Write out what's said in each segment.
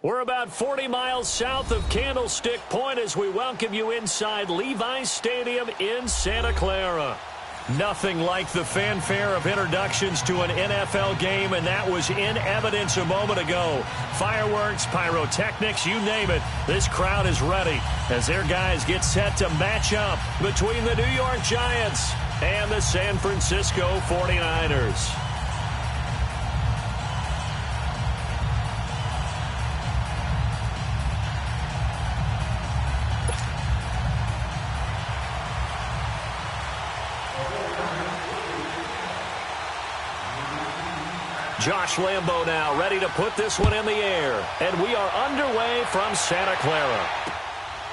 We're about 40 miles south of Candlestick Point as we welcome you inside Levi's Stadium in Santa Clara. Nothing like the fanfare of introductions to an NFL game, and that was in evidence a moment ago. Fireworks, pyrotechnics, you name it. This crowd is ready as their guys get set to match up between the New York Giants and the San Francisco 49ers. Josh Lambo now ready to put this one in the air. And we are underway from Santa Clara.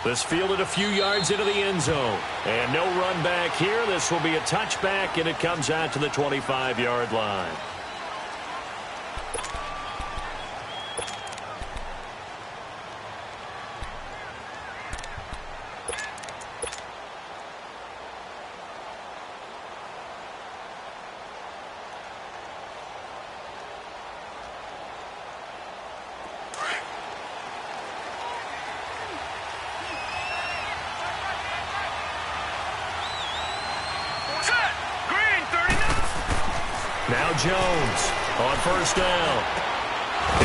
This fielded a few yards into the end zone. And no run back here. This will be a touchback, and it comes out to the 25-yard line. Now Jones on first down.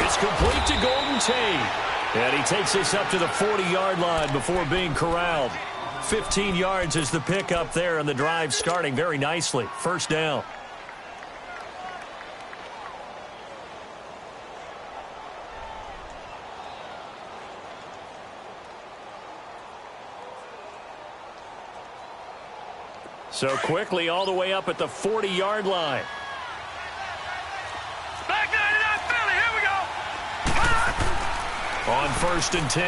It's complete to Golden Tate. And he takes this up to the 40-yard line before being corralled. 15 yards is the pickup there, and the drive starting very nicely. First down. So quickly all the way up at the 40-yard line. On first and 10,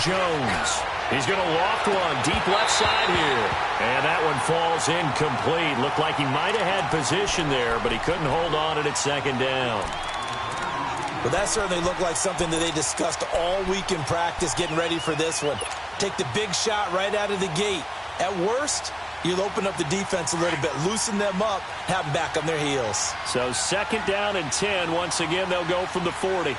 Jones. He's going to loft one deep left side here. And that one falls incomplete. Looked like he might have had position there, but he couldn't hold on at second down. Well, that certainly looked like something that they discussed all week in practice getting ready for this one. Take the big shot right out of the gate. At worst, you'll open up the defense a little bit, loosen them up, have them back on their heels. So second down and 10. Once again, they'll go from the 40.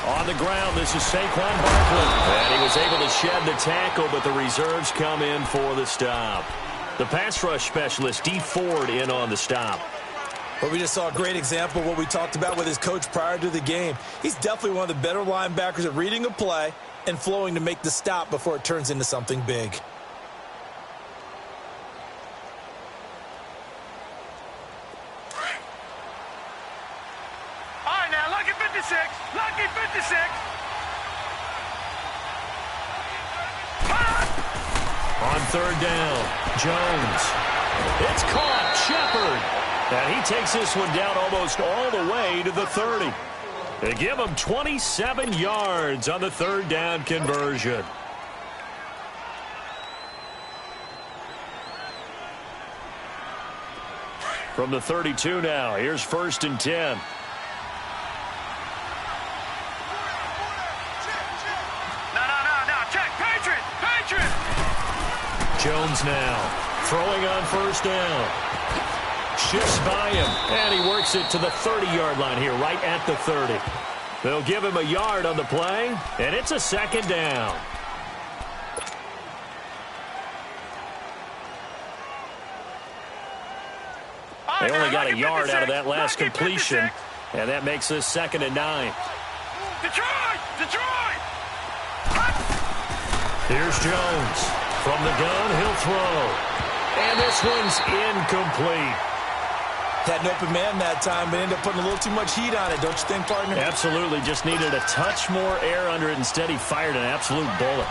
On the ground, this is Saquon Barkley. And he was able to shed the tackle, but the reserves come in for the stop. The pass rush specialist, D. Ford, in on the stop. But we just saw a great example of what we talked about with his coach prior to the game. He's definitely one of the better linebackers at reading a play and flowing to make the stop before it turns into something big. Lucky 56. On third down, Jones. It's caught. Shepard. And he takes this one down almost all the way to the 30. They give him 27 yards on the third down conversion. From the 32 now, here's first and 10. Jones now throwing on first down. Shifts by him, and he works it to the 30-yard line here, right at the 30. They'll give him a yard on the play, and it's a second down. They only got a yard out of that last completion, and that makes this 2nd and 9. Detroit! Here's Jones. From the gun, he'll throw. And this one's incomplete. Had an open man that time, but ended up putting a little too much heat on it, don't you think, partner? Absolutely. Just needed a touch more air under it. Instead, he fired an absolute bullet.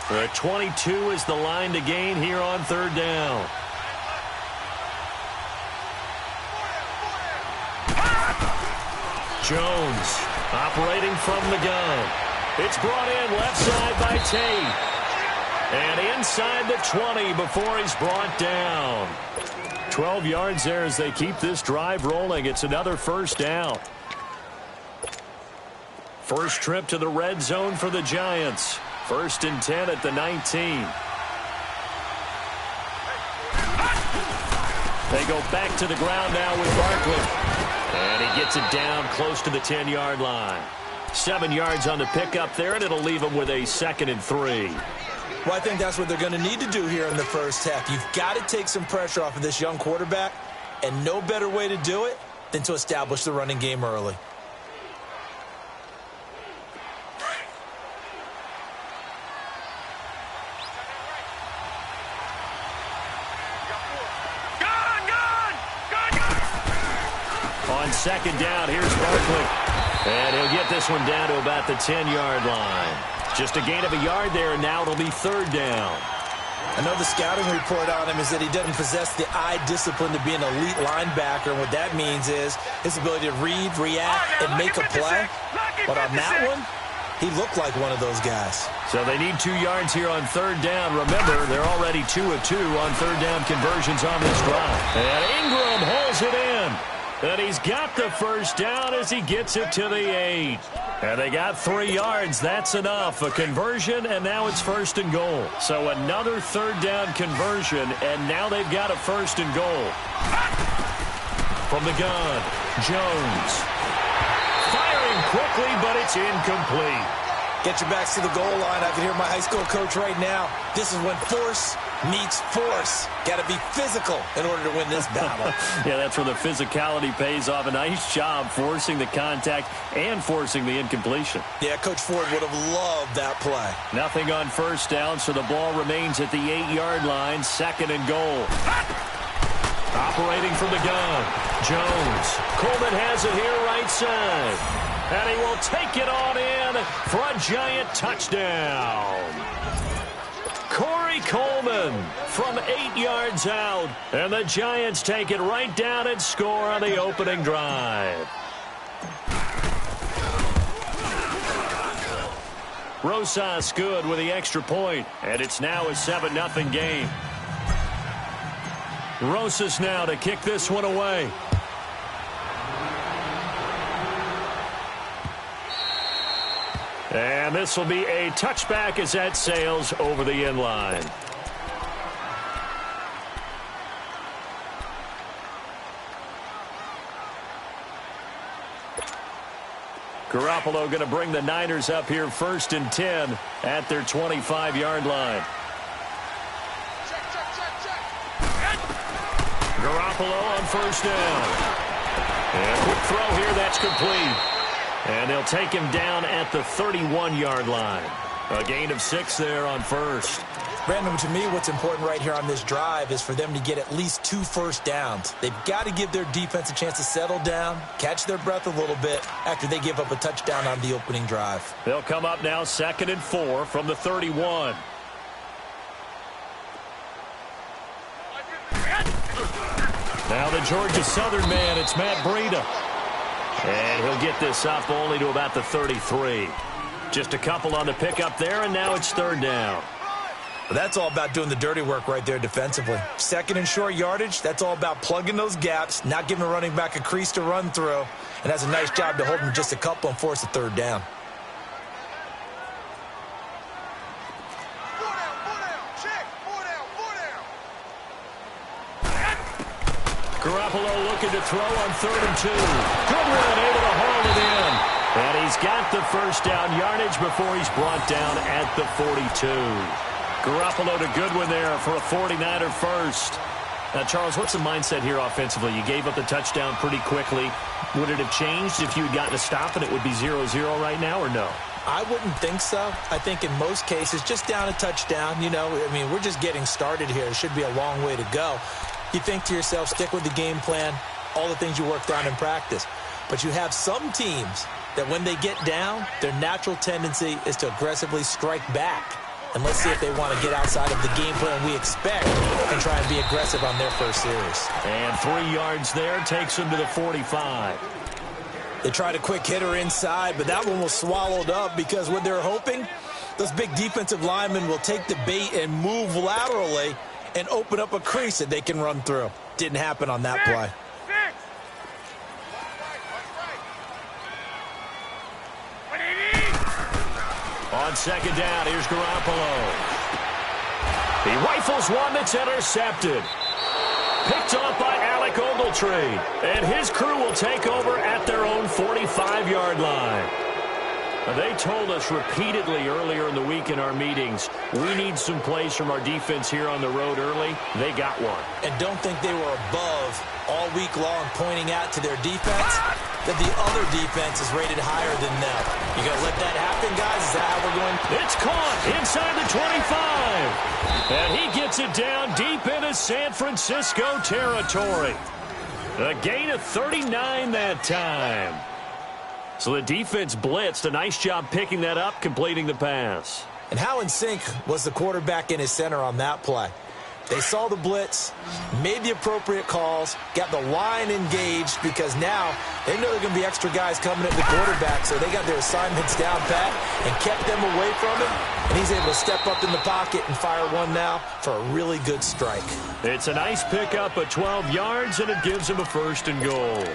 The 22 is the line to gain here on third down. Jones operating from the gun. It's brought in left side by Tate. And inside the 20 before he's brought down. 12 yards there as they keep this drive rolling. It's another first down. First trip to the red zone for the Giants. 1st and 10 at the 19. They go back to the ground now with Barkley. And he gets it down close to the 10-yard line. 7 yards on the pickup there, and it'll leave him with a 2nd and 3. Well, I think that's what they're going to need to do here in the first half. You've got to take some pressure off of this young quarterback, and no better way to do it than to establish the running game early. On 2nd down, here's Barkley. And he'll get this one down to about the 10-yard line. Just a gain of a yard there, and now it'll be 3rd down. I know the scouting report on him is that he doesn't possess the eye discipline to be an elite linebacker, and what that means is his ability to read, react, and make a play. But on that one, he looked like one of those guys. So they need 2 yards here on 3rd down. Remember, they're already 2 of 2 on 3rd down conversions on this drive. And Ingram holds it in. And he's got the first down as he gets it to the 8. And they got 3 yards. That's enough. A conversion, and now it's 1st and goal. So another 3rd down conversion, and now they've got a 1st and goal. From the gun, Jones. Firing quickly, but it's incomplete. Get your backs to the goal line. I can hear my high school coach right now. This is when force meets force. Got to be physical in order to win this battle. Yeah, that's where the physicality pays off. A nice job forcing the contact and forcing the incompletion. Yeah, Coach Ford would have loved that play. Nothing on 1st down, so the ball remains at the 8-yard line. 2nd and goal. Operating from the gun, Jones. Coleman has it here right side. And he will take it on in for a Giant touchdown. Corey Coleman from 8 yards out. And the Giants take it right down and score on the opening drive. Rosas good with the extra point. And it's now a 7-0 game. Rosas now to kick this one away. And this will be a touchback as that sails over the end line. Garoppolo going to bring the Niners up here 1st and 10 at their 25-yard line. Garoppolo on 1st down. And a quick throw here, that's complete. And they'll take him down at the 31-yard line. A gain of 6 there on 1st. Brandon, to me, what's important right here on this drive is for them to get at least 2 first downs. They've got to give their defense a chance to settle down, catch their breath a little bit after they give up a touchdown on the opening drive. They'll come up now 2nd and 4 from the 31. Now the Georgia Southern man, it's Matt Breida. And he'll get this up only to about the 33. Just a couple on the pickup there, and now it's 3rd down. But that's all about doing the dirty work right there defensively. 2nd and short yardage, that's all about plugging those gaps, not giving a running back a crease to run through. And that's a nice job to hold him just a couple and force a 3rd down. Garoppolo looking to throw on 3rd and 2. Good run, able to haul it in. And he's got the first down yardage before he's brought down at the 42. Garoppolo to Goodwin there for a 49er first. Now, Charles, what's the mindset here offensively? You gave up the touchdown pretty quickly. Would it have changed if you had gotten a stop and it would be 0-0 right now, or no? I wouldn't think so. I think in most cases, just down a touchdown, you know, I mean, we're just getting started here. It should be a long way to go. You think to yourself, stick with the game plan, all the things you worked on in practice. But you have some teams that when they get down, their natural tendency is to aggressively strike back. And let's see if they want to get outside of the game plan we expect and try and be aggressive on their first series. And 3 yards there takes them to the 45. They tried a quick hitter inside, but that one was swallowed up because what they're hoping Those big defensive linemen will take the bait and move laterally and open up a crease that they can run through. Didn't happen on that play. On second down, here's Garoppolo. He rifles one that's intercepted. Picked off by Alec Ogletree. And his crew will take over at their own 45-yard line. They told us repeatedly earlier in the week in our meetings, we need some plays from our defense here on the road early. They got one. And don't think they were above all week long pointing out to their defense that the other defense is rated higher than them. You got to let that happen, guys? Is that how we're going? It's caught inside the 25. And he gets it down deep into San Francisco territory. A gain of 39 that time. So the defense blitzed. A nice job picking that up, completing the pass. And how in sync was the quarterback in his center on that play? They saw the blitz, made the appropriate calls, got the line engaged because now they know there are going to be extra guys coming at the quarterback, so they got their assignments down pat and kept them away from him, and he's able to step up in the pocket and fire one now for a really good strike. It's a nice pickup of 12 yards, and it gives him a first and goal.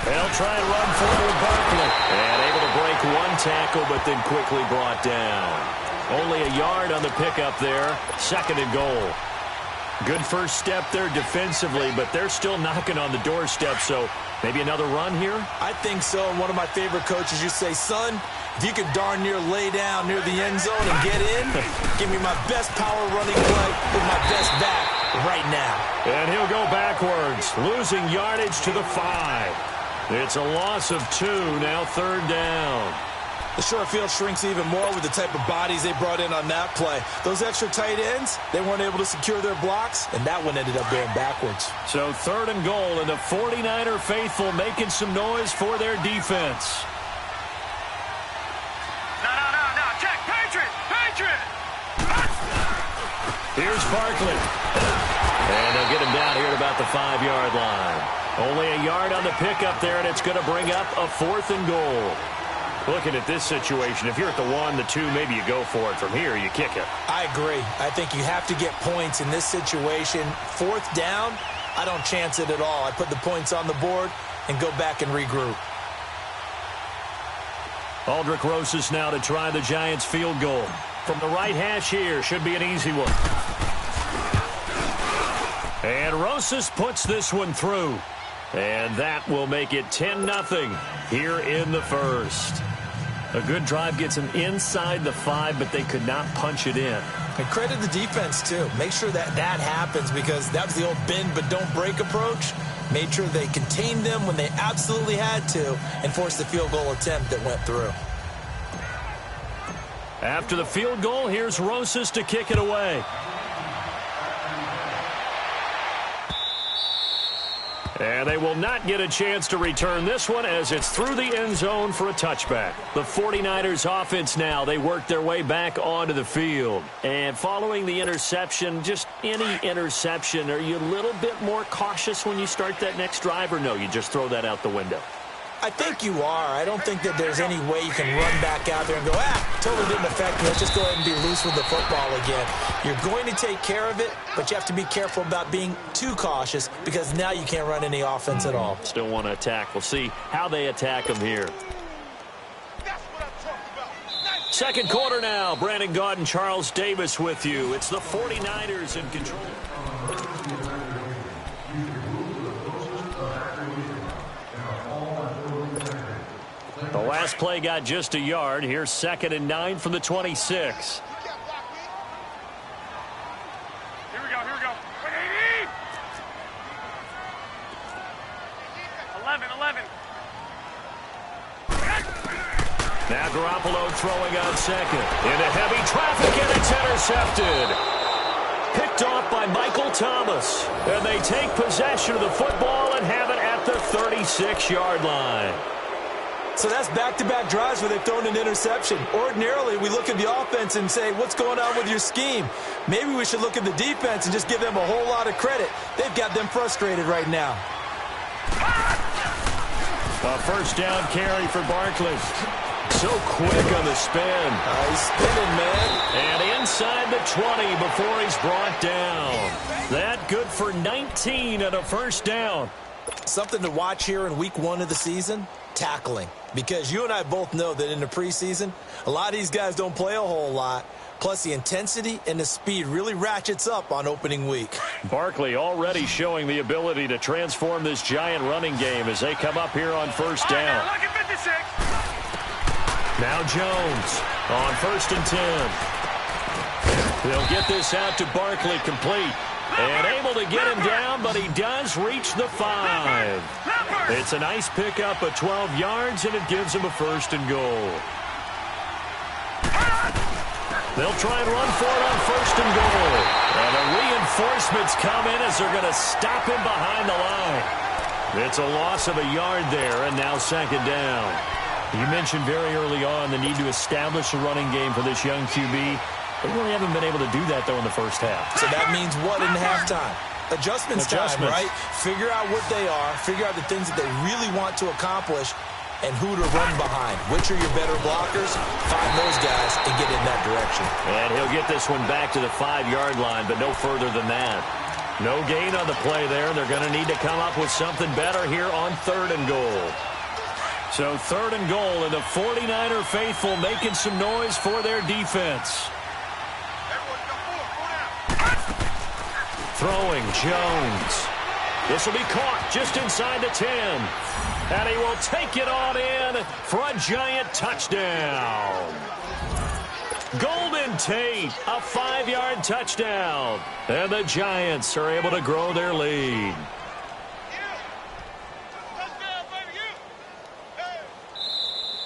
They'll try and run forward Barkley. And able to break one tackle, but then quickly brought down. Only a yard on the pickup there. Second and goal. Good first step there defensively, but they're still knocking on the doorstep, so maybe another run here? I think so. And one of my favorite coaches used to say, son, if you could darn near lay down near the end zone and get in, give me my best power running play with my best back right now. And he'll go backwards, losing yardage to the 5. It's a loss of 2, now third down. The short field shrinks even more with the type of bodies they brought in on that play. Those extra tight ends, they weren't able to secure their blocks, and that one ended up going backwards. So third and goal, and the 49er faithful making some noise for their defense. No. Check. Patriot. Here's Barkley. And they'll get him down here at about the 5-yard line. Only a yard on the pickup there, and it's going to bring up a fourth and goal. Looking at this situation, if you're at the 1, the 2, maybe you go for it. From here, you kick it. I agree. I think you have to get points in this situation. Fourth down, I don't chance it at all. I put the points on the board and go back and regroup. Aldrick Rosas now to try the Giants field goal. From the right hash here, should be an easy one. And Rosas puts this one through. And that will make it 10-0 here in the first. A good drive gets them inside the 5, but they could not punch it in. And credit the defense, too. Make sure that happens because that was the old bend but don't break approach. Made sure they contained them when they absolutely had to and forced the field goal attempt that went through. After the field goal, here's Rosas to kick it away. And they will not get a chance to return this one as it's through the end zone for a touchback. The 49ers offense now, they work their way back onto the field. And following the interception, just any interception, are you a little bit more cautious when you start that next drive, or no, you just throw that out the window? I think you are. I don't think that there's any way you can run back out there and go, totally didn't affect me. Let's just go ahead and be loose with the football again. You're going to take care of it, but you have to be careful about being too cautious because now you can't run any offense at all. Still want to attack. We'll see how they attack them here. Second quarter now. Brandon Gaud and Charles Davis with you. It's the 49ers in control. The last play got just a yard. Here's 2nd and 9 from the 26. Here we go. 11. Now Garoppolo throwing on second. Into heavy traffic, and it's intercepted. Picked off by Michael Thomas. And they take possession of the football and have it at the 36-yard line. So that's back-to-back drives where they've thrown an interception. Ordinarily, we look at the offense and say, what's going on with your scheme? Maybe we should look at the defense and just give them a whole lot of credit. They've got them frustrated right now. A first down carry for Barkley. So quick on the spin. He's spinning, man. And inside the 20 before he's brought down. That good for 19 and a first down. Something to watch here in week 1 of the season, tackling. Because you and I both know that in the preseason, a lot of these guys don't play a whole lot. Plus, the intensity and the speed really ratchets up on opening week. Barkley already showing the ability to transform this giant running game as they come up here on first down. Look at 56. Now Jones on 1st and 10. They'll get this out to Barkley complete. And able to get him down, but he does reach the 5. It's a nice pickup of 12 yards, and it gives him a 1st and goal. They'll try and run for it on 1st and goal. And the reinforcements come in as they're going to stop him behind the line. It's a loss of a yard there, and now 2nd down. You mentioned very early on the need to establish a running game for this young QB. They really haven't been able to do that, though, in the first half. So that means what in halftime? Adjustments time, right? Figure out what they are, figure out the things that they really want to accomplish, and who to run behind. Which are your better blockers? Find those guys and get in that direction. And he'll get this one back to the 5-yard line, but no further than that. No gain on the play there. They're going to need to come up with something better here on 3rd and goal. So 3rd and goal, and the 49er faithful making some noise for their defense. Throwing Jones. This will be caught just inside the 10. And he will take it on in for a giant touchdown. Golden Tate, a 5-yard touchdown. And the Giants are able to grow their lead.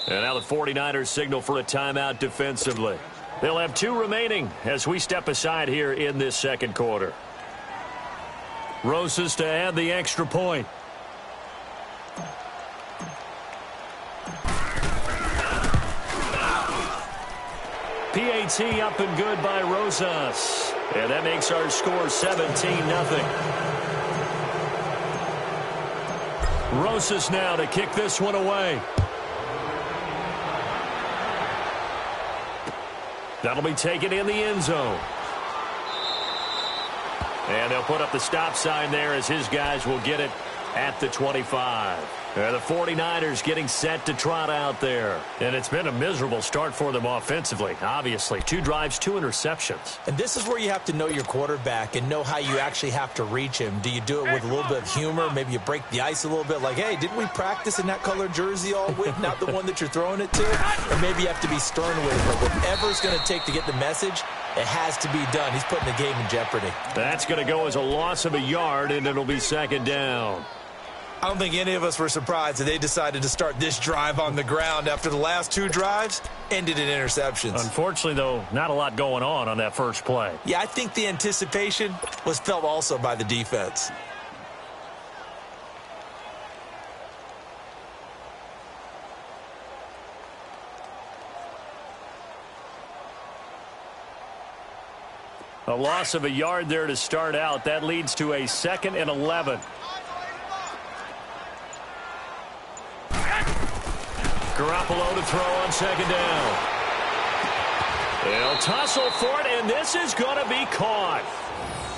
And now the 49ers signal for a timeout defensively. They'll have 2 remaining as we step aside here in this 2nd quarter. Rosas to add the extra point. PAT up and good by Rosas. And that makes our score 17-0. Rosas now to kick this one away. That'll be taken in the end zone. And they'll put up the stop sign there as his guys will get it at the 25. The 49ers getting set to trot out there. And it's been a miserable start for them offensively, obviously. 2 drives, 2 interceptions. And this is where you have to know your quarterback and know how you actually have to reach him. Do you do it with a little bit of humor? Maybe you break the ice a little bit like, hey, didn't we practice in that colored jersey all week? Not the one that you're throwing it to? Or maybe you have to be stern with it. But whatever it's going to take to get the message, it has to be done. He's putting the game in jeopardy. That's going to go as a loss of a yard, and it'll be 2nd down. I don't think any of us were surprised that they decided to start this drive on the ground after the last 2 drives ended in interceptions. Unfortunately, though, not a lot going on that first play. Yeah, I think the anticipation was felt also by the defense. A loss of a yard there to start out. That leads to a 2nd and 11. Garoppolo to throw on 2nd down. They'll tussle for it, and this is going to be caught.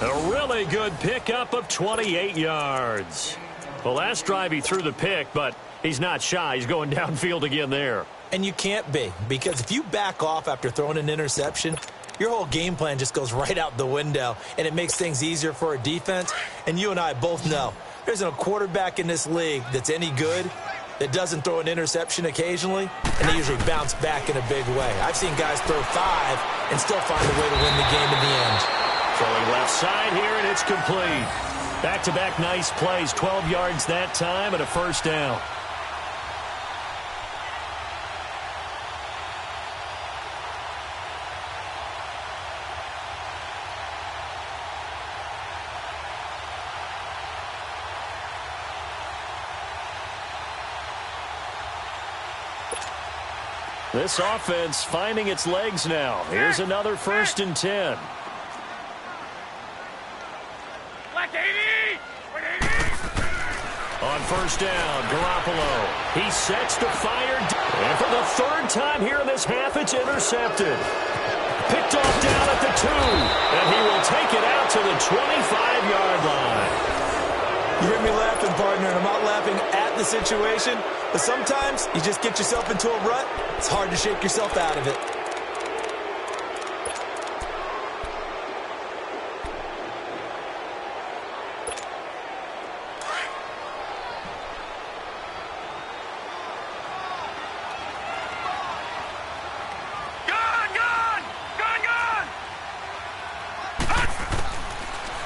A really good pickup of 28 yards. The last drive he threw the pick, but he's not shy. He's going downfield again there. And you can't be, because if you back off after throwing an interception, your whole game plan just goes right out the window, and it makes things easier for a defense. And you and I both know there's a quarterback in this league that's any good that doesn't throw an interception occasionally, and they usually bounce back in a big way. I've seen guys throw 5 and still find a way to win the game in the end. Throwing left side here, and it's complete. Back-to-back nice plays, 12 yards that time, and a first down. This offense finding its legs now. Here's another 1st and 10. Black 80! 180! On 1st down, Garoppolo. He sets to fire. And for the 3rd time here in this half, it's intercepted. Picked off down at the 2. And he will take it out to the 25-yard line. You hear me laughing, partner, and I'm not laughing at the situation, but sometimes you just get yourself into a rut. It's hard to shake yourself out of it.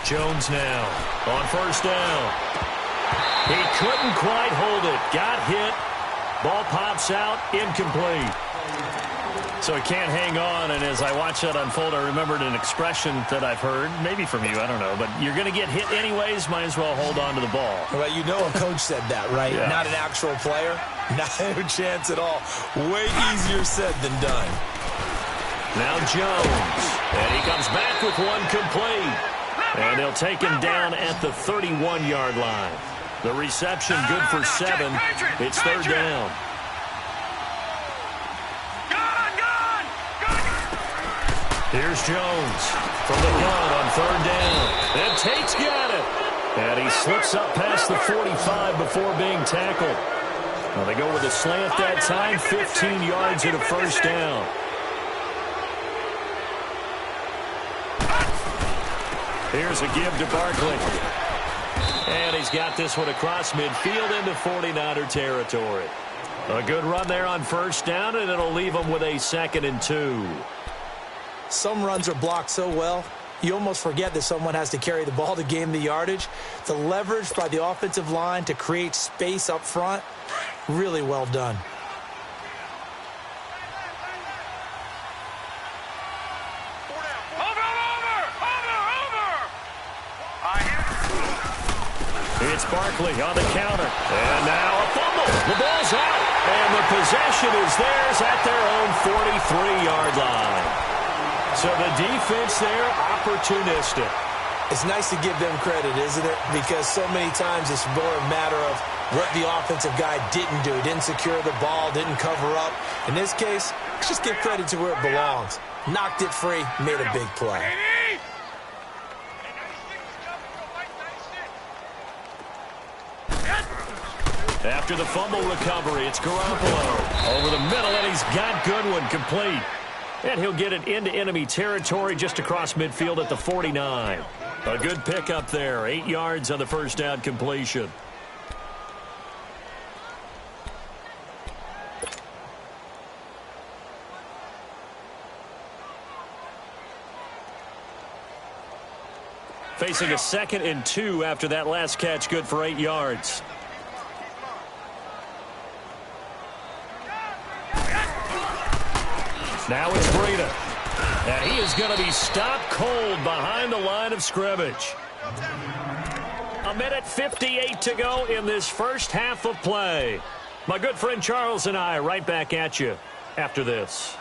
Jones now on 1st down. He couldn't quite hold it. Got hit. Ball pops out. Incomplete. So he can't hang on, and as I watch that unfold, I remembered an expression that I've heard, maybe from you, I don't know, but you're going to get hit anyways, might as well hold on to the ball. Well, you know a coach said that, right? Yeah. Not an actual player. Not a chance at all. Way easier said than done. Now Jones, and he comes back with one complete. And they'll take him down at the 31-yard line. The reception good for 7. It's 3rd down. Here's Jones from the gun on 3rd down. And Tate's got it. And he slips up past the 45 before being tackled. Well, they go with a slant that time, 15 yards at a 1st down. Here's a give to Barkley. And he's got this one across midfield into 49er territory. A good run there on 1st down, and it'll leave him with a 2nd and 2. Some runs are blocked so well, you almost forget that someone has to carry the ball to gain the yardage. The leverage by the offensive line to create space up front, really well done. It's Barkley on the counter. And now a fumble. The ball's out. And the possession is theirs at their own 43-yard line. So the defense there, opportunistic. It's nice to give them credit, isn't it? Because so many times it's more a matter of what the offensive guy didn't do. He didn't secure the ball, didn't cover up. In this case, let's just give credit to where it belongs. Knocked it free, made a big play. After the fumble recovery, it's Garoppolo over the middle, and he's got Goodwin complete. And he'll get it into enemy territory just across midfield at the 49. A good pickup there, 8 yards on the 1st down completion. Facing a 2nd and 2 after that last catch, good for 8 yards. Now it's Breida. And he is going to be stopped cold behind the line of scrimmage. 1:58 to go in this first half of play. My good friend Charles and I right back at you after this.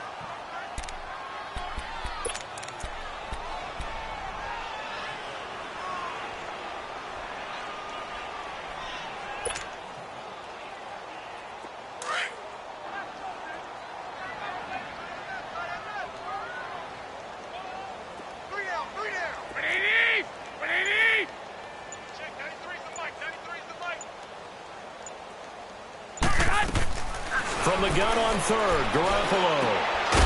From the gun on 3rd, Garoppolo.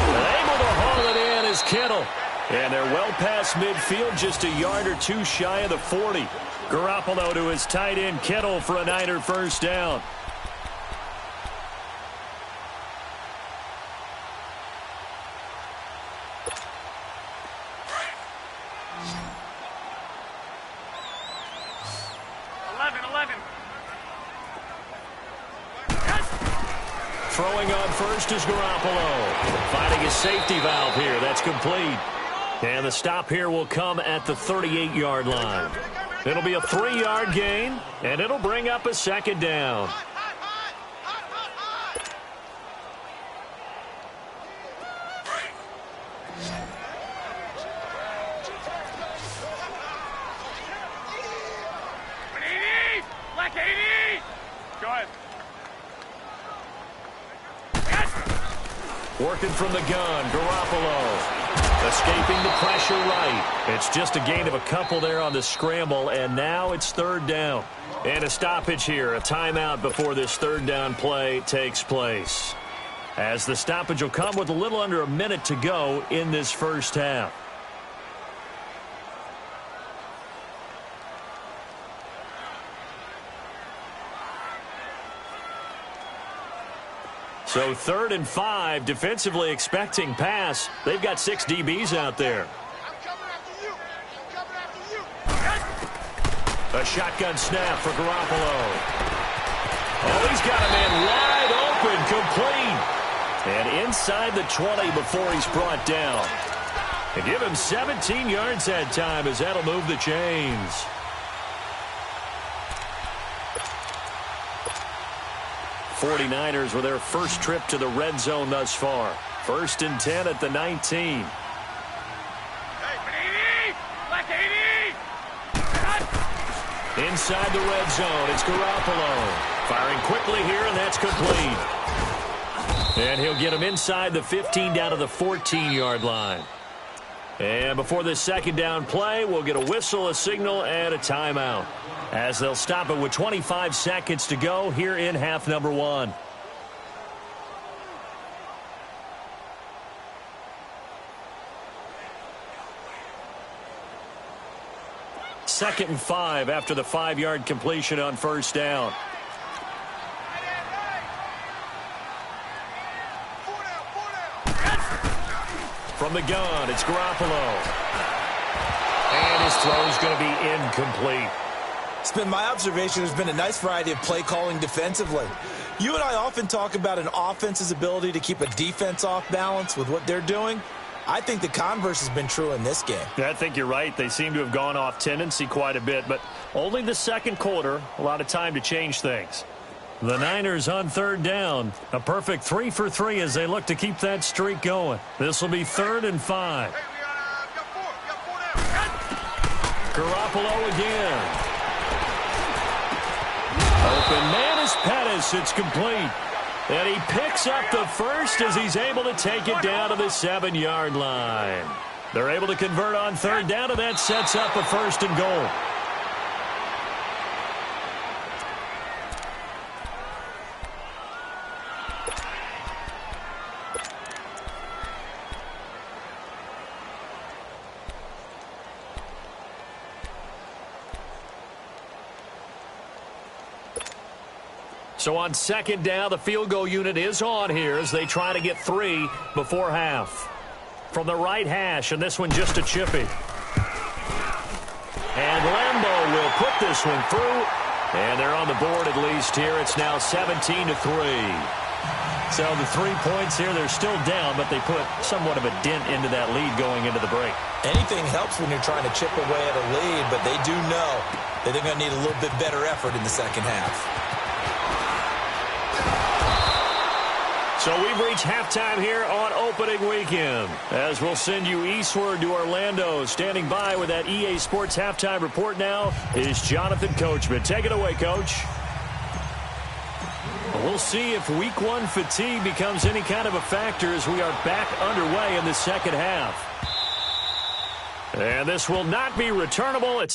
And able to haul it in is Kittle. And they're well past midfield, just a yard or two shy of the 40. Garoppolo to his tight end, Kittle, for a Niner 1st down. Throwing on 1st is Garoppolo. Finding his safety valve here. That's complete. And the stop here will come at the 38-yard line. It'll be a 3-yard gain, and it'll bring up a 2nd down. Working from the gun, Garoppolo. Escaping the pressure right. It's just a gain of a couple there on the scramble, and now it's third down. And a stoppage here, a timeout before this third down play takes place. As the stoppage will come with a little under a minute to go in this first half. So 3rd and 5, defensively expecting pass. They've got 6 DBs out there. I'm coming after you. I'm coming after you. A shotgun snap for Garoppolo. Oh, he's got a man wide open, complete. And inside the 20 before he's brought down. And give him 17 yards that time as that'll move the chains. '49ers with their first trip to the red zone thus far. 1st and 10 at the 19. Inside the red zone, it's Garoppolo. Firing quickly here, and that's complete. And he'll get him inside the 15 down to the 14-yard line. And before this second down play, we'll get a whistle, a signal, and a timeout. As they'll stop it with 25 seconds to go here in half number 1. Second and 5 after the 5-yard completion on first down. From the gun, it's Garoppolo. And his throw is going to be incomplete. It's been my observation there's been a nice variety of play calling defensively. You and I often talk about an offense's ability to keep a defense off balance with what they're doing. I think the converse has been true in this game. Yeah, I think you're right. They seem to have gone off tendency quite a bit, but only the second quarter, a lot of time to change things. The Niners on third down. A perfect 3 for 3 as they look to keep that streak going. This will be 3rd and 5. Garoppolo again. Open man is Pettis. It's complete. And he picks up the first as he's able to take it down to the 7-yard line. They're able to convert on third down, and that sets up a 1st and goal. So on second down, the field goal unit is on here as they try to get 3 before half. From the right hash, and this one just a chippy. And Lambeau will put this one through. And they're on the board at least here. It's now 17-3. So the 3 points here, they're still down, but they put somewhat of a dent into that lead going into the break. Anything helps when you're trying to chip away at a lead, but they do know that they're going to need a little bit better effort in the second half. So we've reached halftime here on opening weekend. As we'll send you eastward to Orlando. Standing by with that EA Sports halftime report now is Jonathan Coachman. Take it away, Coach. We'll see if week 1 fatigue becomes any kind of a factor as we are back underway in the second half. And this will not be returnable. It's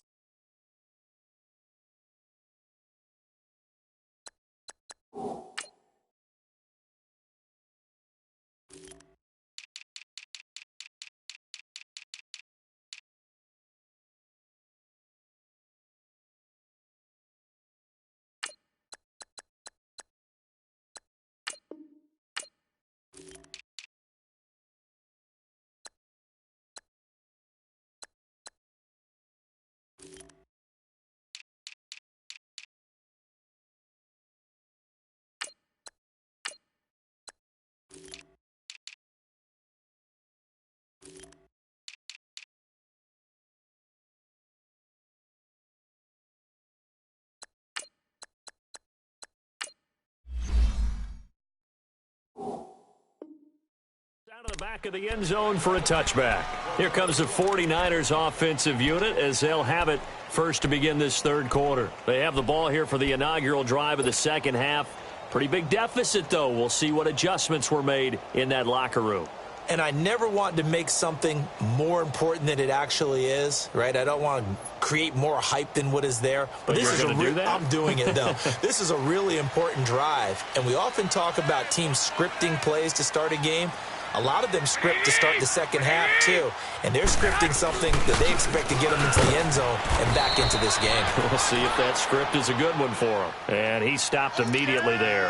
out of the back of the end zone for a touchback. Here comes the 49ers offensive unit as they'll have it first to begin this third quarter. They have the ball here for the inaugural drive of the second half. Pretty big deficit, though. We'll see what adjustments were made in that locker room. And I never want to make something more important than it actually is, right? I don't want to create more hype than what is there. But this is going to do that? I'm doing it, though. This is a really important drive. And we often talk about teams scripting plays to start a game. A lot of them script to start the second half, too. And they're scripting something that they expect to get them into the end zone and back into this game. We'll see if that script is a good one for him. And he stopped immediately there.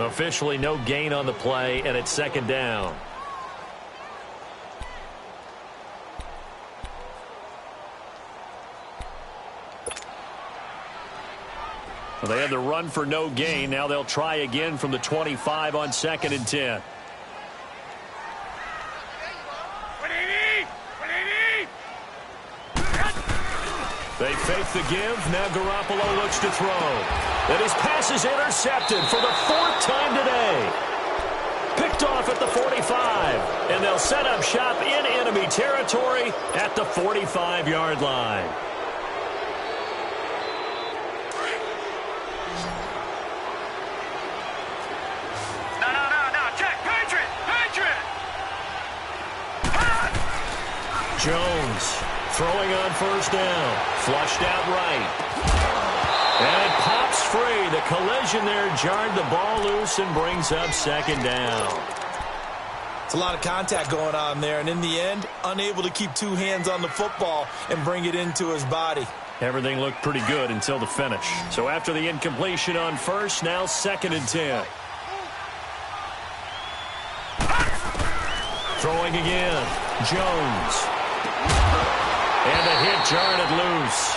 Officially no gain on the play, and it's second down. Well, they had the run for no gain. Now they'll try again from the 25 on 2nd and 10. They fake the give. Now Garoppolo looks to throw. And his pass is intercepted for the 4th time today. Picked off at the 45. And they'll set up shop in enemy territory at the 45-yard line. Jones throwing on first down. Flushed out right. And it pops free. The collision there jarred the ball loose and brings up second down. It's a lot of contact going on there. And in the end, unable to keep two hands on the football and bring it into his body. Everything looked pretty good until the finish. So after the incompletion on first, now 2nd and 10. Throwing again. Jones. And the hit jarred it loose.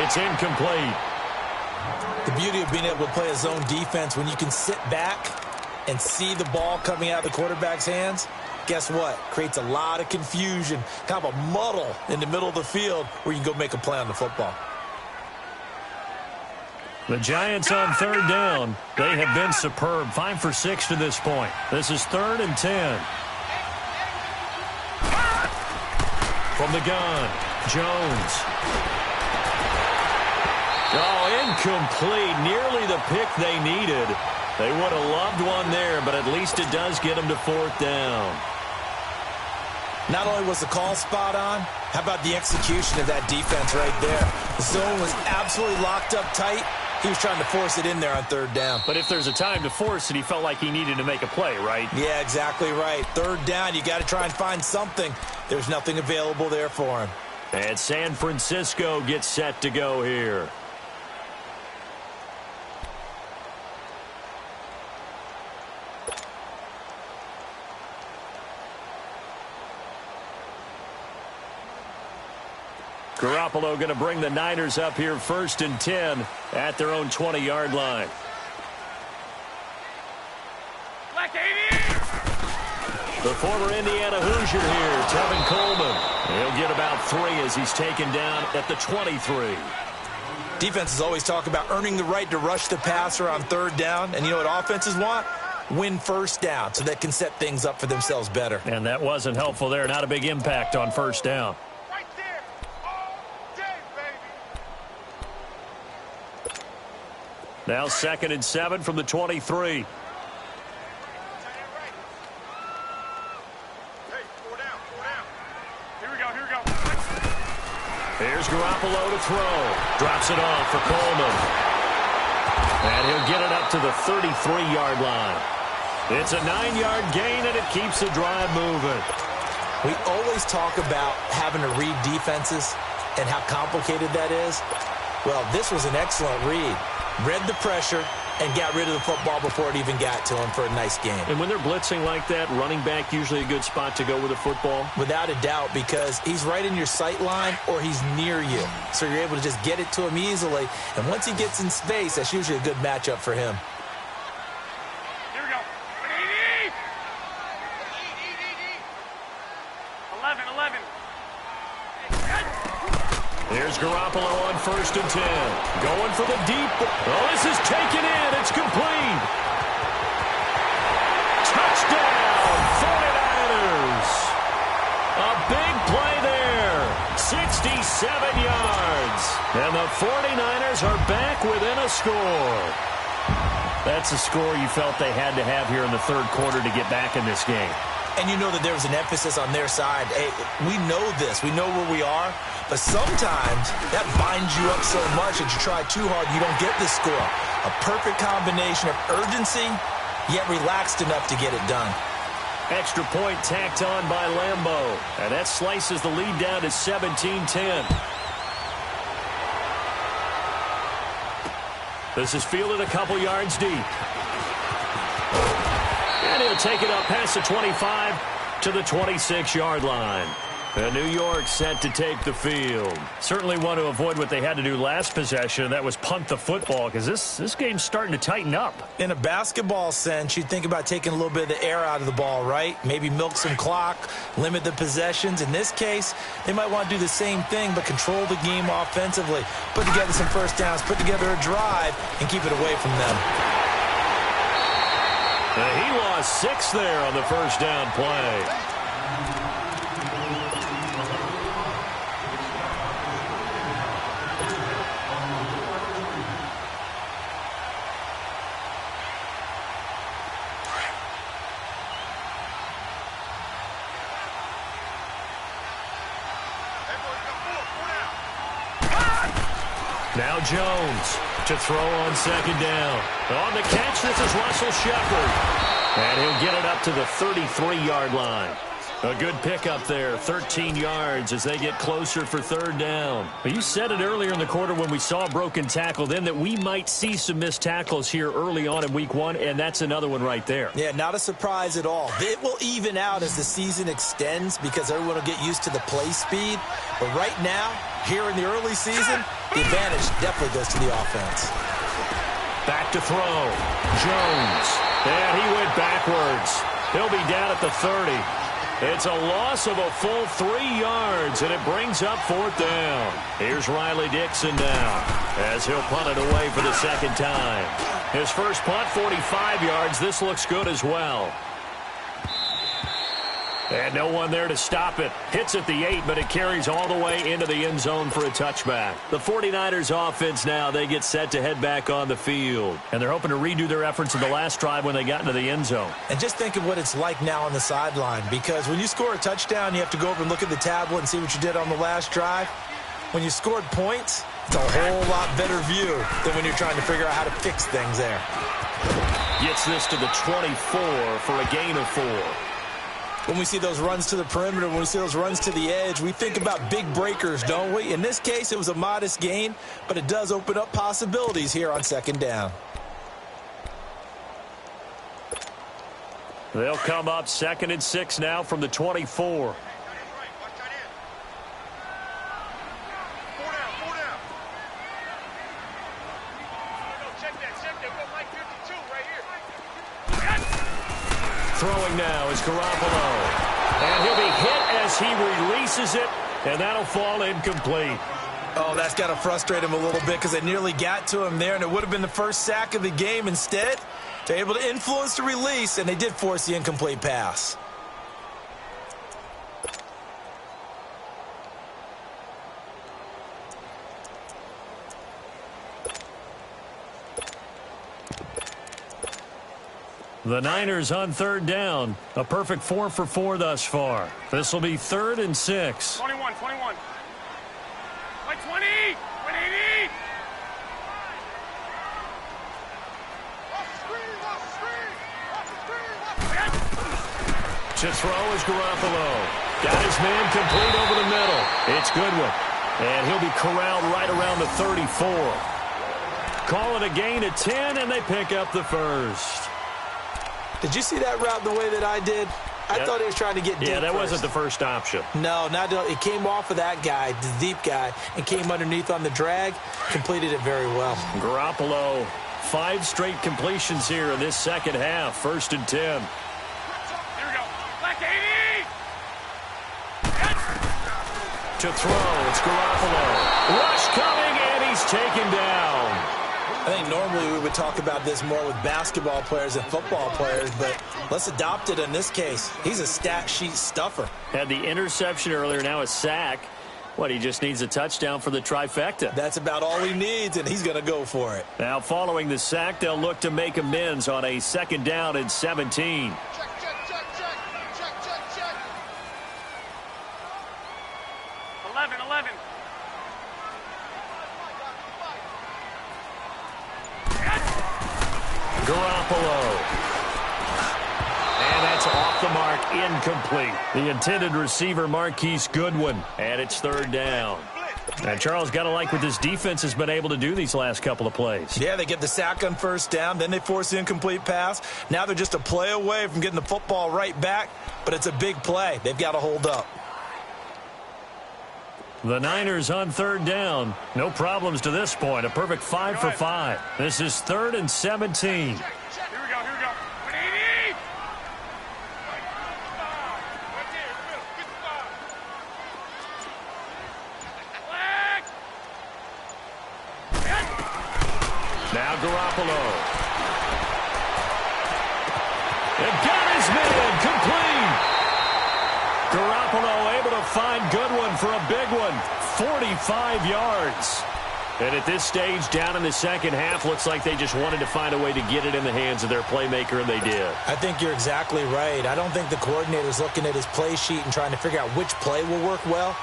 It's incomplete. The beauty of being able to play a zone defense, when you can sit back and see the ball coming out of the quarterback's hands, guess what? Creates a lot of confusion, kind of a muddle in the middle of the field where you can go make a play on the football. The Giants on 3rd down. They have been superb. 5 for 6 to this point. This is 3rd and 10. From the gun, Jones. Oh, incomplete. Nearly the pick they needed. They would have loved one there, but at least it does get them to 4th down. Not only was the call spot on, how about the execution of that defense right there? The zone was absolutely locked up tight. He was trying to force it in there on 3rd down. But if there's a time to force it, he felt like he needed to make a play, right? Yeah, exactly right. 3rd down, you got to try and find something. There's nothing available there for him. And San Francisco gets set to go here. Garoppolo going to bring the Niners up here 1st and 10 at their own 20-yard line. The former Indiana Hoosier here, Tevin Coleman. He'll get about 3 as he's taken down at the 23. Defenses always talk about earning the right to rush the passer on 3rd down. And you know what offenses want? Win 1st down so they can set things up for themselves better. And that wasn't helpful there. Not a big impact on 1st down. Right there. All day, baby. Now 2nd and 7 from the 23. Here's Garoppolo to throw. Drops it off for Coleman. And he'll get it up to the 33-yard line. It's a 9-yard gain, and it keeps the drive moving. We always talk about having to read defenses and how complicated that is. Well, this was an excellent read. Read the pressure and got rid of the football before it even got to him for a nice game. And when they're blitzing like that, running back usually a good spot to go with a football? Without a doubt, because he's right in your sight line or he's near you. So you're able to just get it to him easily. And once he gets in space, that's usually a good matchup for him. Here we go. 11. Here's Garoppolo on 1st and 10. Going for the deep. Oh, this is taken in. It's complete. Touchdown, 49ers. A big play there. 67 yards. And the 49ers are back within a score. That's a score you felt they had to have here in the third quarter to get back in this game. And you know that there was an emphasis on their side. Hey, we know this. We know where we are. But sometimes that binds you up so much that you try too hard, you don't get this score. A perfect combination of urgency, yet relaxed enough to get it done. Extra point tacked on by Lambeau. And that slices the lead down to 17-10. This is fielded a couple yards deep. And he'll take it up past the 25 to the 26-yard line. And New York set to take the field. Certainly want to avoid what they had to do last possession, that was punt the football, because this game's starting to tighten up. In a basketball sense, you think about taking a little bit of the air out of the ball, right? Maybe milk some clock, limit the possessions. In this case, they might want to do the same thing, but control the game offensively. Put together some first downs, put together a drive, and keep it away from them. And he lost 6 there on the first down play. Now Jones to throw on second down. On the catch, this is Russell Shepard. And he'll get it up to the 33-yard line. A good pickup there, 13 yards as they get closer for third down. But you said it earlier in the quarter when we saw a broken tackle then that we might see some missed tackles here early on in week 1, and that's another one right there. Yeah, not a surprise at all. It will even out as the season extends because everyone will get used to the play speed. But right now, here in the early season, the advantage definitely goes to the offense. Back to throw. Jones. And he went backwards. He'll be down at the 30. It's a loss of a full 3 yards, and it brings up fourth down. Here's Riley Dixon now as he'll punt it away for the second time. His first punt, 45 yards. This looks good as well. And no one there to stop it. Hits at the 8, but it carries all the way into the end zone for a touchback. The 49ers offense now, they get set to head back on the field. And they're hoping to redo their efforts in the last drive when they got into the end zone. And just think of what it's like now on the sideline, because when you score a touchdown, you have to go over and look at the tablet and see what you did on the last drive. When you scored points, it's a whole lot better view than when you're trying to figure out how to fix things there. Gets this to the 24 for a gain of 4. When we see those runs to the perimeter, when we see those runs to the edge, we think about big breakers, don't we? In this case, it was a modest gain, but it does open up possibilities here on second down. They'll come up 2nd and 6 now from the 24. Throwing now is Garoppolo. And he'll be hit as he releases it, and that'll fall incomplete. Oh, that's got to frustrate him a little bit because they nearly got to him there, and it would have been the first sack of the game. Instead, they're able to influence the release, and they did force the incomplete pass. The Niners on third down. A perfect 4 for 4 thus far. This will be 3rd and 6. 21. Like 20. 180. To throw is Garoppolo. Got his man complete over the middle. It's Goodwin. And he'll be corralled right around the 34. Call it a gain of 10, and they pick up the first. Did you see that route the way that I did? I thought he was trying to get deep. Yeah, that first. wasn't the first option. No, not it came off of that guy, the deep guy, and came underneath on the drag. Completed it very well. Garoppolo, 5 straight completions here in this second half. 1st and 10. Here we go. Like 80. To throw, it's Garoppolo. Rush coming, and he's taken down. I think normally we would talk about this more with basketball players and football players, but let's adopt it in this case. He's a stat sheet stuffer. Had the interception earlier, now a sack. Well, he just needs a touchdown for the trifecta. That's about all he needs, and he's going to go for it. Now, following the sack, they'll look to make amends on a 2nd down and 17. Check, check, check, check. Check, check, check. 11. Garoppolo. And that's off the mark, incomplete. The intended receiver, Marquise Goodwin, and it's 3rd down. And Charles, got to like what this defense has been able to do these last couple of plays. Yeah, they get the sack on 1st down, then they force the incomplete pass. Now they're just a play away from getting the football right back, but it's a big play. They've got to hold up. The Niners on 3rd down. No problems to this point. A perfect 5 for 5. This is 3rd and 17. Here we go. 180. Now Garoppolo. And got his man complete. Garoppolo able to find Goodwin for a big one. 45 yards. And at this stage, down in the second half, looks like they just wanted to find a way to get it in the hands of their playmaker, and they did. I think you're exactly right. I don't think the coordinator's looking at his play sheet and trying to figure out which play will work well.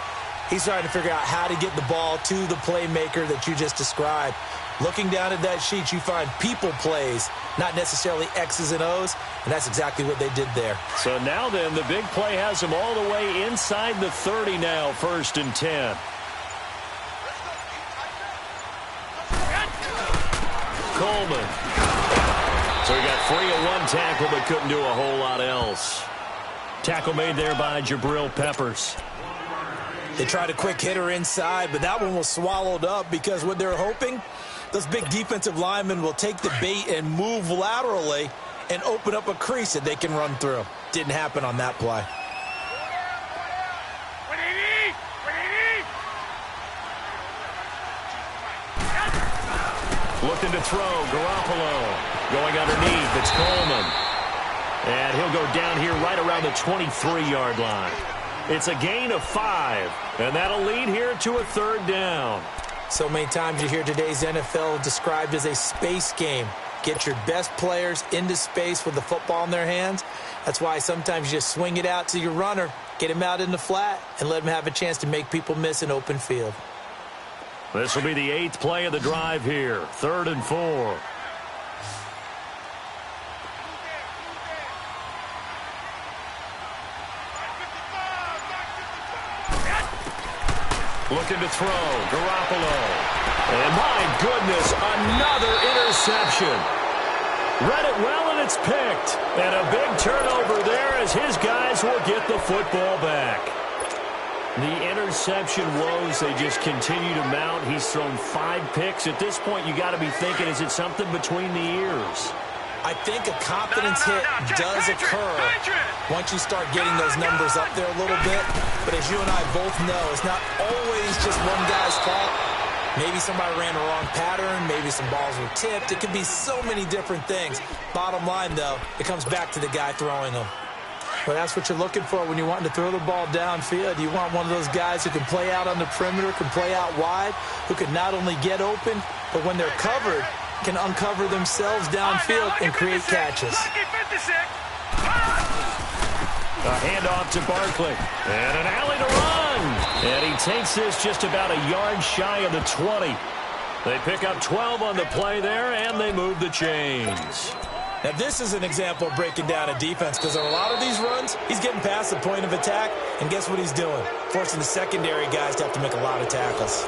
He's trying to figure out how to get the ball to the playmaker that you just described. Looking down at that sheet, you find people plays, not necessarily X's and O's, and that's exactly what they did there. So now then, the big play has them all the way inside the 30 now, 1st and 10. Coleman. So he got free of one tackle but couldn't do a whole lot else. Tackle made there by Jabril Peppers. They tried a quick hitter inside, but that one was swallowed up because what they're hoping, those big defensive linemen will take the bait and move laterally and open up a crease that they can run through. Didn't happen on that play. 180. Looking to throw, Garoppolo. Going underneath, it's Coleman. And he'll go down here right around the 23-yard line. It's a gain of 5, and that'll lead here to a 3rd down. So many times you hear today's NFL described as a space game. Get your best players into space with the football in their hands. That's why sometimes you just swing it out to your runner, get him out in the flat, and let him have a chance to make people miss an open field. This will be the 8th play of the drive here, 3rd and 4. Looking to throw, Garoppolo. And my goodness, another interception. Read it well, and it's picked. And a big turnover there as his guys will get the football back. The interception woes, they just continue to mount. He's thrown 5 picks. At this point, you got to be thinking, is it something between the ears? I think a confidence hit does occur once you start getting those numbers up there a little bit. But as you and I both know, it's not always just one guy's fault. Maybe somebody ran a wrong pattern. Maybe some balls were tipped. It could be so many different things. Bottom line, though, it comes back to the guy throwing them. Well, that's what you're looking for when you're wanting to throw the ball downfield. You want one of those guys who can play out on the perimeter, can play out wide, who can not only get open, but when they're covered, can uncover themselves downfield and create catches. A handoff to Barkley. And an alley to run. And he takes this just about a yard shy of the 20. They pick up 12 on the play there, and they move the chains. Now, this is an example of breaking down a defense because on a lot of these runs, he's getting past the point of attack, and guess what he's doing? Forcing the secondary guys to have to make a lot of tackles.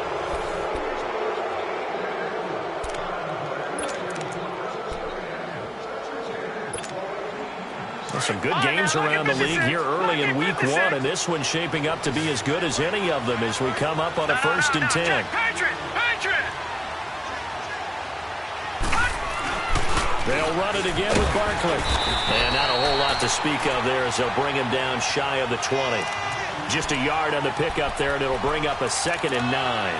Some good games around the league here early in week 1, and this one's shaping up to be as good as any of them as we come up on a 1st and 10. They'll run it again with Barkley. And not a whole lot to speak of there as they'll bring him down shy of the 20. Just a yard on the pickup there, and it'll bring up a 2nd and 9.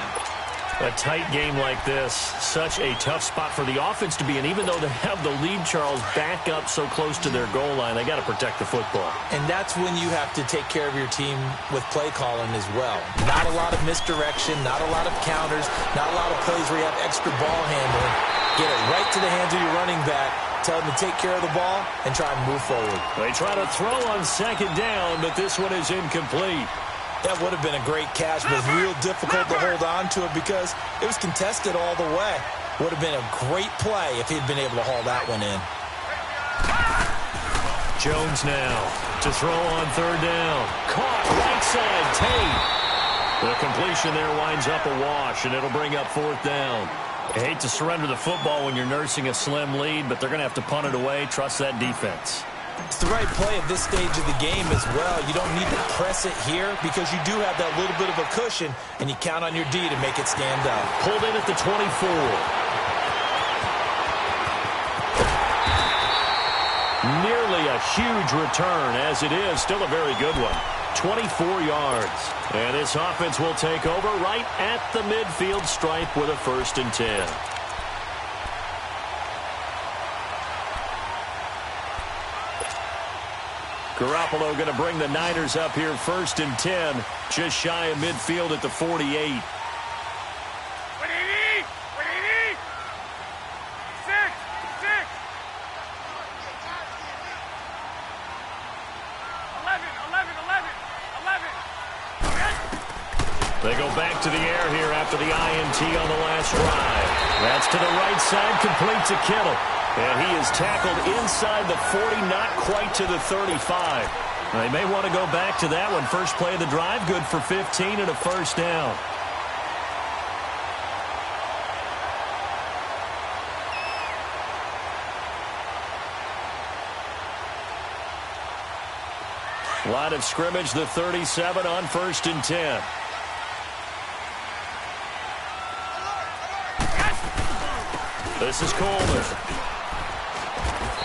A tight game like this, such a tough spot for the offense to be in. Even though they have the lead, Charles, back up so close to their goal line, they got to protect the football. And that's when you have to take care of your team with play calling as well. Not a lot of misdirection, not a lot of counters, not a lot of plays where you have extra ball handling. Get it right to the hands of your running back. Tell them to take care of the ball and try and move forward. They try to throw on second down, but this one is incomplete. That would have been a great catch, but it's real difficult to hold on to it because it was contested all the way. Would have been a great play if he'd been able to haul that one in. Jones now to throw on third down. Caught right side, Tate. The completion there winds up a wash, and it'll bring up fourth down. I hate to surrender the football when you're nursing a slim lead, but they're going to have to punt it away. Trust that defense. It's the right play at this stage of the game as well. You don't need to press it here because you do have that little bit of a cushion, and you count on your D to make it stand up. Pulled in at the 24. Nearly a huge return, as it is still a very good one. 24 yards. And this offense will take over right at the midfield stripe with a 1st and 10. Garoppolo going to bring the Niners up here 1st and 10, just shy of midfield at the 48. 180! 180! 6! 6! 11! They go back to the air here after the INT on the last drive. That's to the right side, complete to Kittle. And he is tackled inside the 40, not quite to the 35. They may want to go back to that one. First play of the drive, good for 15 and a 1st down. Line of scrimmage, the 37 on 1st and 10. This is Coleman.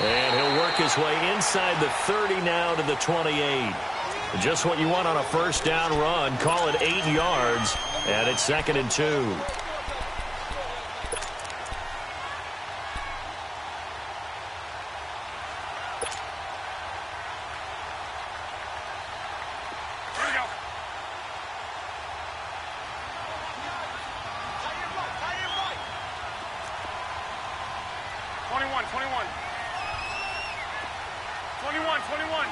And he'll work his way inside the 30 now to the 28. Just what you want on a 1st down run. Call it 8 yards, and it's 2nd and 2. Here we go. 21, 21. 21, 21.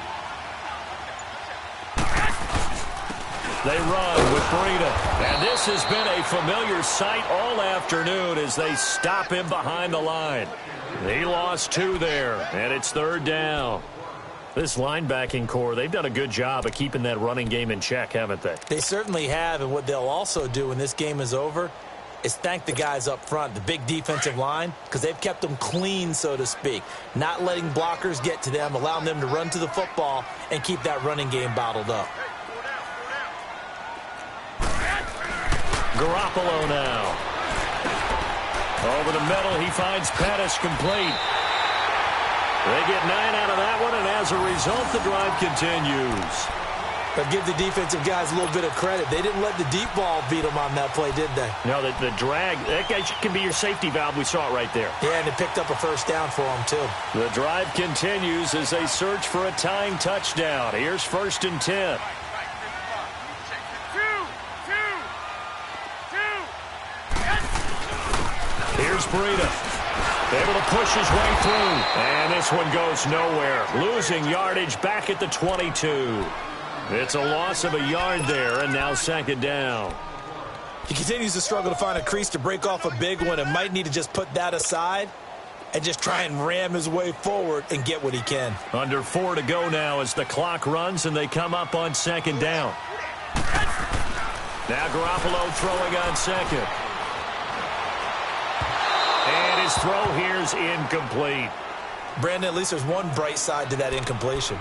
They run with Breida. And this has been a familiar sight all afternoon as they stop him behind the line. He lost 2 there, and it's 3rd down. This linebacking core, they've done a good job of keeping that running game in check, haven't they? They certainly have, and what they'll also do when this game is over is thank the guys up front, the big defensive line, because they've kept them clean, so to speak. Not letting blockers get to them, allowing them to run to the football and keep that running game bottled up. Garoppolo now. Over the middle, he finds Pettis complete. They get 9 out of that one, and as a result, the drive continues. But give the defensive guys a little bit of credit. They didn't let the deep ball beat them on that play, did they? No, the drag, that guy can be your safety valve. We saw it right there. Yeah, and it picked up a 1st down for them, too. The drive continues as they search for a tying touchdown. Here's 1st and 10. Here's Breida. Able to push his way through. And this one goes nowhere. Losing yardage back at the 22. It's a loss of a yard there, and now 2nd down. He continues to struggle to find a crease to break off a big one and might need to just put that aside and just try and ram his way forward and get what he can. Under 4 to go now as the clock runs and they come up on 2nd down. Now Garoppolo throwing on 2nd. And his throw here's incomplete. Brandon, at least there's one bright side to that incompletion.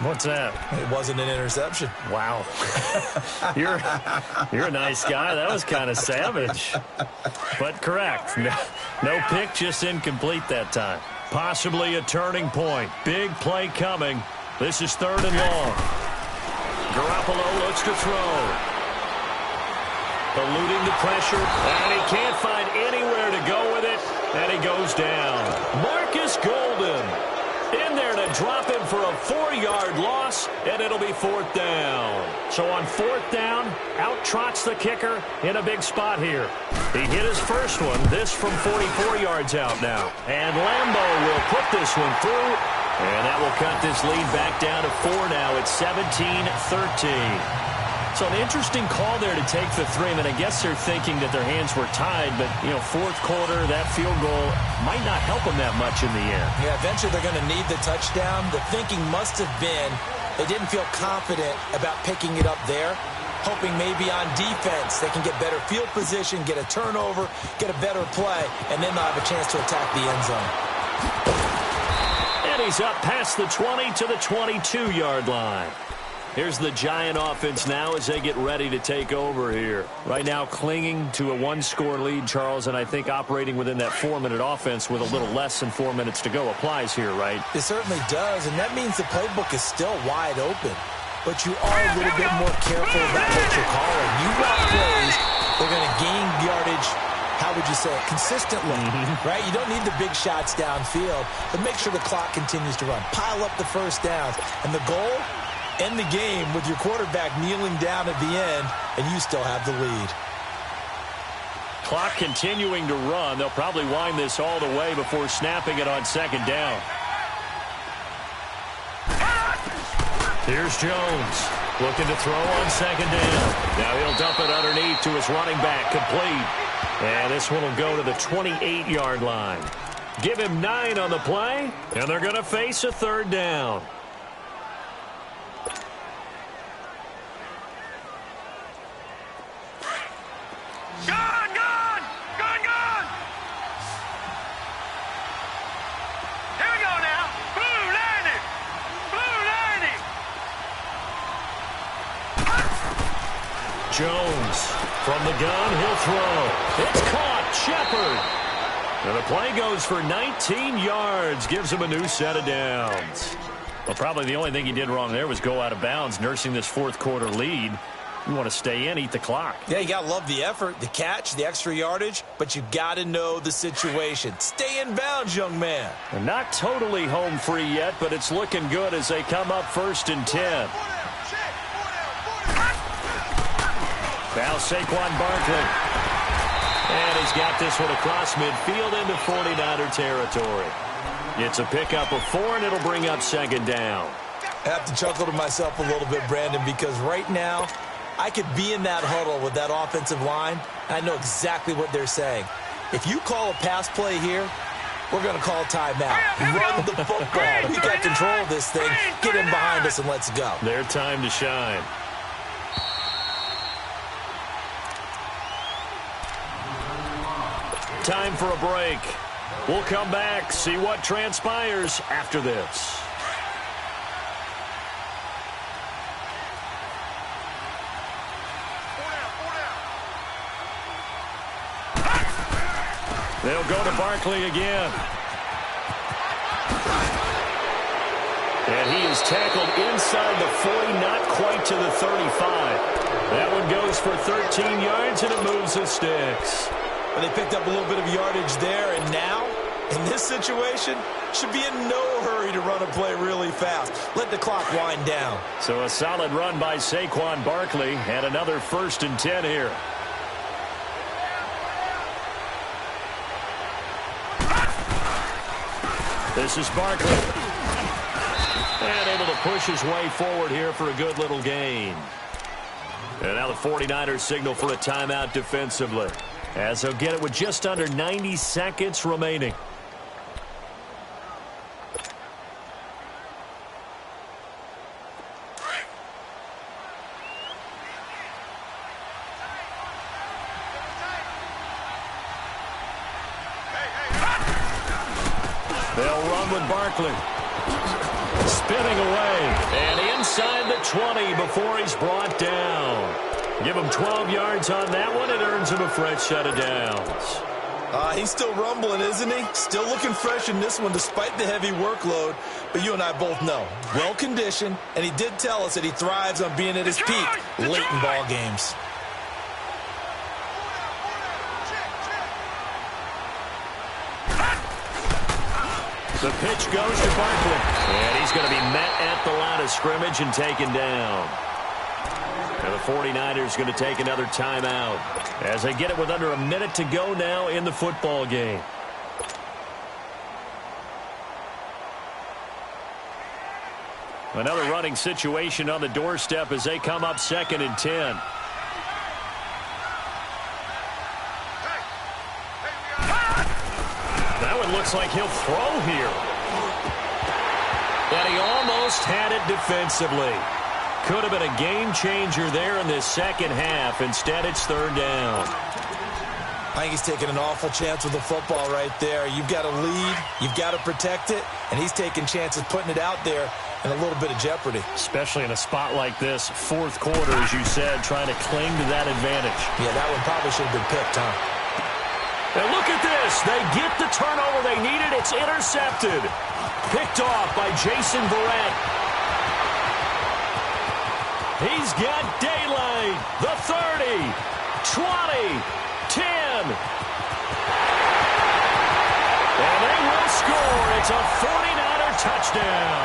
What's that? It wasn't an interception. Wow. You're a nice guy. That was kind of savage. But correct. No pick, just incomplete that time. Possibly a turning point. Big play coming. This is 3rd and long. Garoppolo looks to throw. eluding the pressure, and he can't find anywhere to go with it, and he goes down. Marcus Golden in there to drop him for a 4-yard loss, and it'll be 4th down. So on 4th down, out trots the kicker in a big spot here. He hit his first one, this from 44 yards out now. And Lambo will put this one through, and that will cut this lead back down to 4 now. It's 17-13. So an interesting call there to take the 3. I mean, I guess they're thinking that their hands were tied, but, you know, 4th quarter, that field goal might not help them that much in the end. Yeah, eventually they're going to need the touchdown. The thinking must have been they didn't feel confident about picking it up there, hoping maybe on defense they can get better field position, get a turnover, get a better play, and then they'll have a chance to attack the end zone. And he's up past the 20 to the 22-yard line. Here's the Giant offense now as they get ready to take over here. Right now clinging to a 1-score lead, Charles, and I think operating within that 4-minute offense with a little less than 4 minutes to go applies here, right? It certainly does, and that means the playbook is still wide open. But you are a little bit more careful about what you're calling. You want plays, they're going to gain yardage, how would you say it, consistently, right? You don't need the big shots downfield, but make sure the clock continues to run. Pile up the first downs, and the goal, end the game with your quarterback kneeling down at the end, and you still have the lead. Clock continuing to run. They'll probably wind this all the way before snapping it on 2nd down. Here's Jones looking to throw on 2nd down. Now he'll dump it underneath to his running back, complete. And this one will go to the 28-yard line. Give him 9 on the play, and they're going to face a 3rd down. Jones from the gun, he'll throw. It's caught, Shepard. And the play goes for 19 yards, gives him a new set of downs. Well, probably the only thing he did wrong there was go out of bounds, nursing this 4th quarter lead. You want to stay in, eat the clock. Yeah, you got to love the effort, the catch, the extra yardage, but you got to know the situation. Stay in bounds, young man. And not totally home free yet, but it's looking good as they come up 1st and 10. Now Saquon Barkley. And he's got this one across midfield into 49er territory. It's a pickup of 4, and it'll bring up 2nd down. I have to chuckle to myself a little bit, Brandon, because right now I could be in that huddle with that offensive line, and I know exactly what they're saying. If you call a pass play here, we're going to call timeout. Run the football. We got control of this thing. Get in behind us and let's go. Their time to shine. Time for a break. We'll come back, see what transpires after this. They'll go to Barkley again. And he is tackled inside the 40, not quite to the 35. That one goes for 13 yards, and it moves the sticks. Well, they picked up a little bit of yardage there, and now, in this situation, should be in no hurry to run a play really fast. Let the clock wind down. So a solid run by Saquon Barkley, and another 1st and 10 here. This is Barkley. And able to push his way forward here for a good little gain. And now the 49ers signal for a timeout defensively, as they'll get it with just under 90 seconds remaining. They'll run with Barkley. Spinning away. And inside the 20 before he's brought down. Give him 12 yards on that one. It earns him a fresh set of downs. He's still rumbling, isn't he? Still looking fresh in this one despite the heavy workload. But you and I both know, well-conditioned, and he did tell us that he thrives on being at his peak late in ball games. The pitch goes to Barkley. And he's going to be met at the line of scrimmage and taken down. And the 49ers going to take another timeout as they get it with under a minute to go now in the football game. Another running situation on the doorstep as they come up 2nd and 10. That one looks like he'll throw here. And he almost had it defensively. Could have been a game changer there in this second half. Instead, it's 3rd down. I think he's taking an awful chance with the football right there. You've got to lead, you've got to protect it, and he's taking chances putting it out there in a little bit of jeopardy. Especially in a spot like this, 4th quarter, as you said, trying to cling to that advantage. Yeah, that one probably should have been picked, huh? And look at this. They get the turnover they needed. It's intercepted. Picked off by Jason Verrett. He's got daylight. The 30, 20, 10. And they will score. It's a 49er touchdown.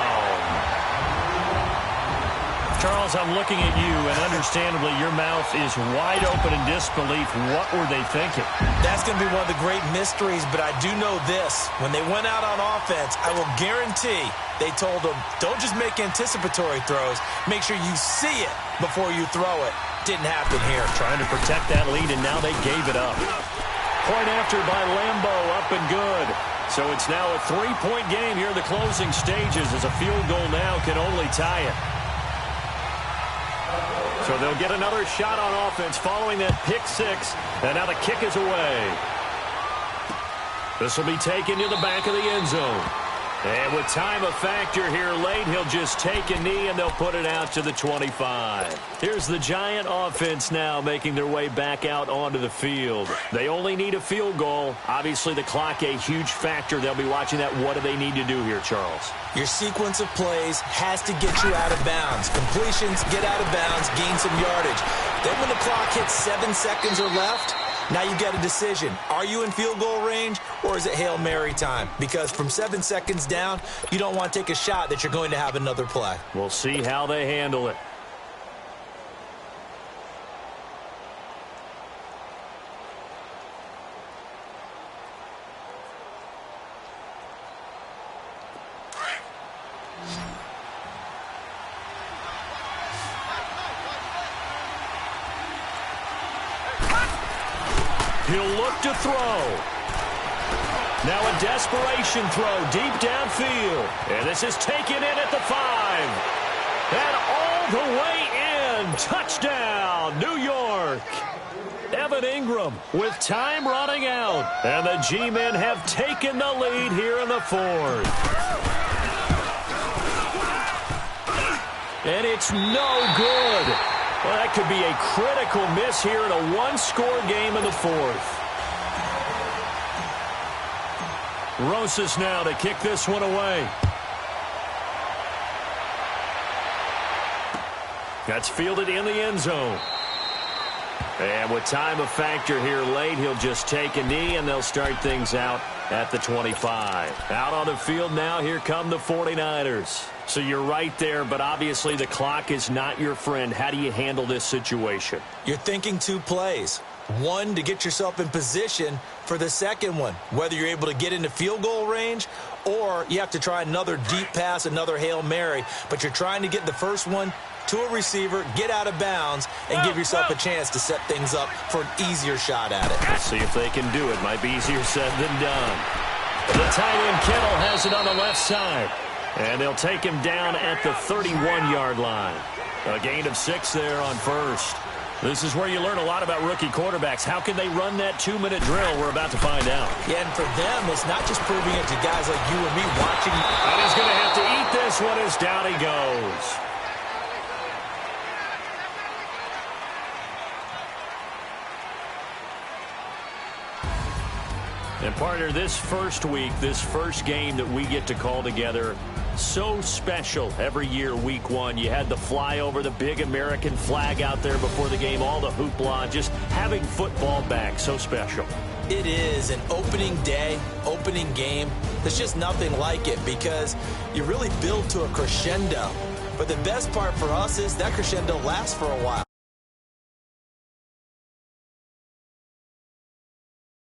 Charles, I'm looking at you, and understandably, your mouth is wide open in disbelief. What were they thinking? That's going to be one of the great mysteries, but I do know this. When they went out on offense, I will guarantee they told them, don't just make anticipatory throws. Make sure you see it before you throw it. Didn't happen here. Trying to protect that lead, and now they gave it up. Point after by Lambeau, up and good. So it's now a 3-point game here in the closing stages as a field goal now can only tie it. So they'll get another shot on offense following that pick 6. And now the kick is away. This will be taken to the back of the end zone. And with time a factor here late, he'll just take a knee and they'll put it out to the 25. Here's the Giant offense now making their way back out onto the field. They only need a field goal. Obviously the clock a huge factor. They'll be watching that. What do they need to do here, Charles? Your sequence of plays has to get you out of bounds. Completions, get out of bounds, gain some yardage. Then when the clock hits 7 seconds or left, now you've got a decision. Are you in field goal range or is it Hail Mary time? Because from 7 seconds down, you don't want to take a shot that you're going to have another play. We'll see how they handle it. He'll look to throw. Now a desperation throw deep downfield. And this is taken in at the 5. And all the way in. Touchdown, New York. Evan Ingram with time running out. And the G-men have taken the lead here in the 4th. And it's no good. Well, that could be a critical miss here in a one-score game in the 4th. Rosas now to kick this one away. That's fielded in the end zone. And with time a factor here late, he'll just take a knee, and they'll start things out at the 25. Out on the field now, here come the 49ers. So you're right there, but obviously the clock is not your friend. How do you handle this situation? You're thinking 2 plays. One, to get yourself in position for the second one, whether you're able to get into field goal range or you have to try another deep pass, another Hail Mary, but you're trying to get the first one to a receiver, get out of bounds, and give yourself a chance to set things up for an easier shot at it. Let's see if they can do it. Might be easier said than done. The tight end Kittle has it on the left side. And they'll take him down at the 31-yard line. A gain of 6 there on first. This is where you learn a lot about rookie quarterbacks. How can they run that 2-minute drill? We're about to find out. Yeah, and for them, it's not just proving it to guys like you and me watching. And he's going to have to eat this one as down he goes. And partner, this first week, this first game that we get to call together, so special every year, week 1. You had the flyover, the big American flag out there before the game, all the hoopla, just having football back, so special. It is an opening day, opening game. There's just nothing like it because you really build to a crescendo. But the best part for us is that crescendo lasts for a while.